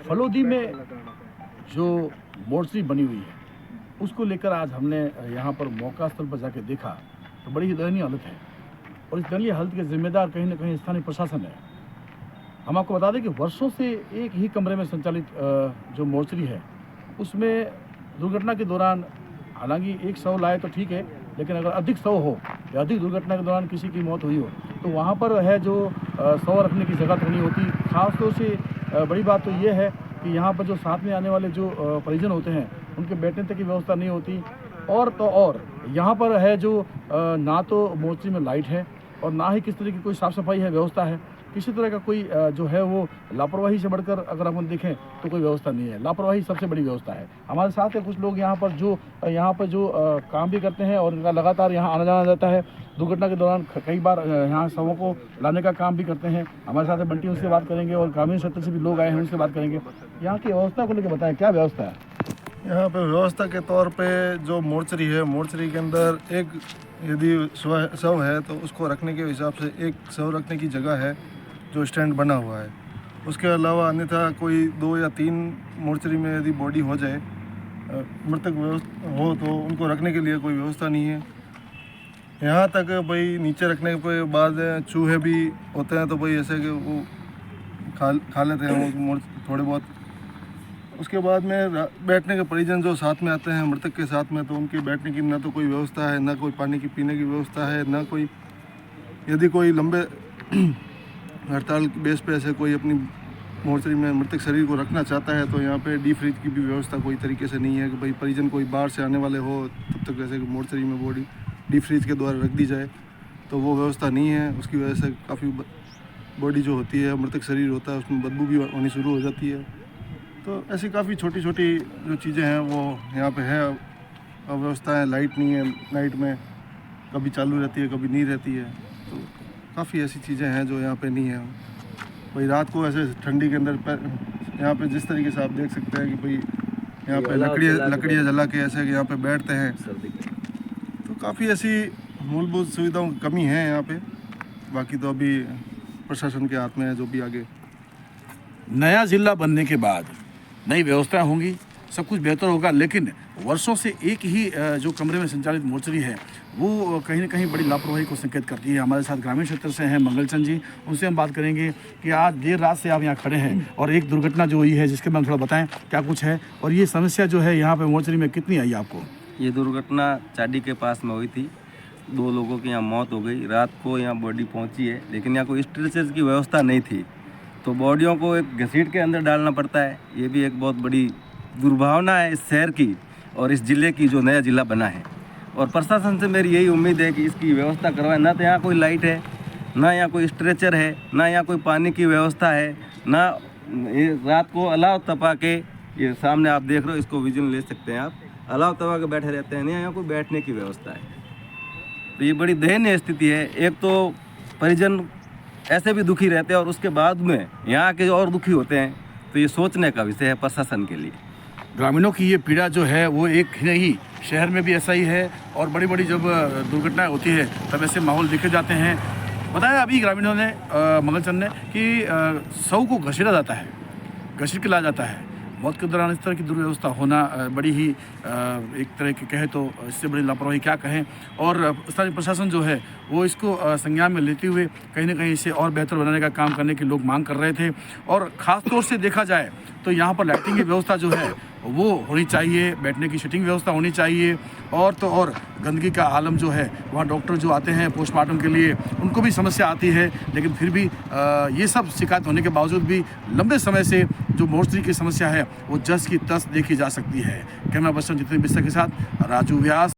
फलोदी में जो मोर्चरी बनी हुई है उसको लेकर आज हमने यहाँ पर मौका स्थल पर जाके देखा तो बड़ी ही दयनीय हालत है और इस दयनीय हालत के जिम्मेदार कहीं ना कहीं स्थानीय प्रशासन है। हम आपको बता दें कि वर्षों से एक ही कमरे में संचालित जो मोर्चरी है उसमें दुर्घटना के दौरान हालांकि एक शव लाए तो ठीक है, लेकिन अगर अधिक शव हो या अधिक दुर्घटना के दौरान किसी की मौत हुई हो तो वहाँ पर है जो शव रखने की जगह तो नहीं होती। खास तौर से बड़ी बात तो ये है कि यहाँ पर जो साथ में आने वाले जो परिजन होते हैं उनके बैठने तक की व्यवस्था नहीं होती। और यहाँ पर है जो ना तो मोर्चरी में लाइट है और ना ही किस तरह की कोई साफ़ सफाई है, व्यवस्था है। किसी तरह का कोई जो है वो लापरवाही से बढ़कर अगर हम देखें तो कोई व्यवस्था नहीं है। लापरवाही सबसे बड़ी व्यवस्था है। हमारे साथ है कुछ लोग यहाँ पर जो काम भी करते हैं और इनका लगातार यहाँ आना जाना जाता है। दुर्घटना के दौरान कई बार यहाँ शवों को लाने का काम भी करते हैं। हमारे साथ है बंटी, उनसे बात करेंगे और ग्रामीण क्षेत्र से भी लोग आए हैं, उनसे बात करेंगे। यहाँ की व्यवस्था को लेकर बताएं, क्या व्यवस्था है यहाँ पे? व्यवस्था के तौर पे जो मोर्चरी है, मोर्चरी के अंदर एक यदि शव है तो उसको रखने के हिसाब से एक शव रखने की जगह है जो स्टैंड बना हुआ है। उसके अलावा अन्यथा कोई 2 या 3 मोर्चरी में यदि बॉडी हो जाए, मृतक हो तो उनको रखने के लिए कोई व्यवस्था नहीं है। यहाँ तक भाई नीचे रखने के बाद चूहे भी होते हैं तो भाई ऐसे कि वो खा लेते हैं वो थोड़े बहुत। उसके बाद में बैठने के परिजन जो साथ में आते हैं मृतक के साथ में, तो उनके बैठने की ना तो कोई व्यवस्था है, ना कोई पानी की पीने की व्यवस्था है, ना कोई यदि कोई लंबे हड़ताल बेस पे ऐसे कोई अपनी मोर्चरी में मृतक शरीर को रखना चाहता है तो यहाँ पे डीप फ्रीज की भी व्यवस्था कोई तरीके से नहीं है कि भाई परिजन कोई बाहर से आने वाले हो तब तक जैसे कि मोर्चरी में बॉडी डीप फ्रीज के द्वारा रख दी जाए, तो वो व्यवस्था नहीं है। उसकी वजह से काफ़ी बॉडी जो होती है, मृतक शरीर होता है, उसमें बदबू भी होनी शुरू हो जाती है। तो ऐसी काफ़ी छोटी छोटी जो चीज़ें हैं वो यहाँ पे है। अव्यवस्थाएँ, लाइट नहीं है, नाइट में कभी चालू रहती है कभी नहीं रहती है, तो काफ़ी ऐसी चीज़ें हैं जो यहाँ पे नहीं है। भाई रात को ऐसे ठंडी के अंदर यहाँ पे जिस तरीके से आप देख सकते हैं कि भाई यहाँ पे लकड़ियाँ जला के ऐसे कि यहाँ पे बैठते हैं, तो काफ़ी ऐसी मूलभूत सुविधाओं की कमी है यहाँ पे। बाकी तो अभी प्रशासन के हाथ में है जो भी आगे। नया जिला बनने के बाद नई व्यवस्थाएं होंगी, सब कुछ बेहतर होगा, लेकिन वर्षों से एक ही जो कमरे में संचालित मोर्चरी है वो कहीं ना कहीं बड़ी लापरवाही को संकेत करती है। हमारे साथ ग्रामीण क्षेत्र से हैं मंगलचंद जी, उनसे हम बात करेंगे कि आज देर रात से आप यहाँ खड़े हैं और एक दुर्घटना जो हुई है जिसके बारे में थोड़ा बताएं क्या कुछ है और ये समस्या जो है यहाँ पे मोर्चरी में कितनी आई आपको? ये दुर्घटना चाडी के पास में हुई थी। 2 लोगों की यहाँ मौत हो गई। रात को यहाँ बॉडी पहुँची है, लेकिन यहाँ कोई स्ट्रेचर की व्यवस्था नहीं थी, तो बॉडियों को एक घसीट के अंदर डालना पड़ता है। ये भी एक बहुत बड़ी दुर्भावना है इस शहर की और इस ज़िले की जो नया ज़िला बना है। और प्रशासन से मेरी यही उम्मीद है कि इसकी व्यवस्था करवाएं। ना तो यहाँ कोई लाइट है, ना यहाँ कोई स्ट्रेचर है, ना यहाँ कोई पानी की व्यवस्था है, ना रात को अलाव तपा के, ये सामने आप देख रहे हो, इसको विजुअल ले सकते हैं आप, अलाव तपा के बैठे रहते हैं। नहीं यहाँ कोई बैठने की व्यवस्था है, तो ये बड़ी दयनीय स्थिति है। एक तो परिजन ऐसे भी दुखी रहते हैं और उसके बाद में यहाँ के और दुखी होते हैं, तो ये सोचने का विषय है प्रशासन के लिए। ग्रामीणों की ये पीड़ा जो है वो एक नहीं, शहर में भी ऐसा ही है और बड़ी बड़ी जब दुर्घटनाएं होती है तब ऐसे माहौल देखे जाते हैं। बताया अभी ग्रामीणों ने, मंगलचंद ने, कि शव को घसीटा जाता है, घसीट के लाया जाता है। मौत के दौरान इस तरह की दुर्व्यवस्था होना बड़ी ही एक तरह की कहे तो इससे बड़ी लापरवाही क्या कहें। और स्थानीय प्रशासन जो है वो इसको संज्ञान में लेते हुए कहीं ना कहीं इसे और बेहतर बनाने का काम करने की लोग मांग कर रहे थे। और ख़ास तौर से देखा जाए तो यहाँ पर लाइटिंग की व्यवस्था जो है वो होनी चाहिए, बैठने की सीटिंग व्यवस्था होनी चाहिए। और तो और गंदगी का आलम जो है, वहाँ डॉक्टर जो आते हैं पोस्टमार्टम के लिए उनको भी समस्या आती है, लेकिन फिर भी ये सब शिकायत होने के बावजूद भी लंबे समय से जो मोर्चरी की समस्या है वो जस की तस देखी जा सकती है। कैमरा पर्सन जितने बिस्तर के साथ राजू व्यास।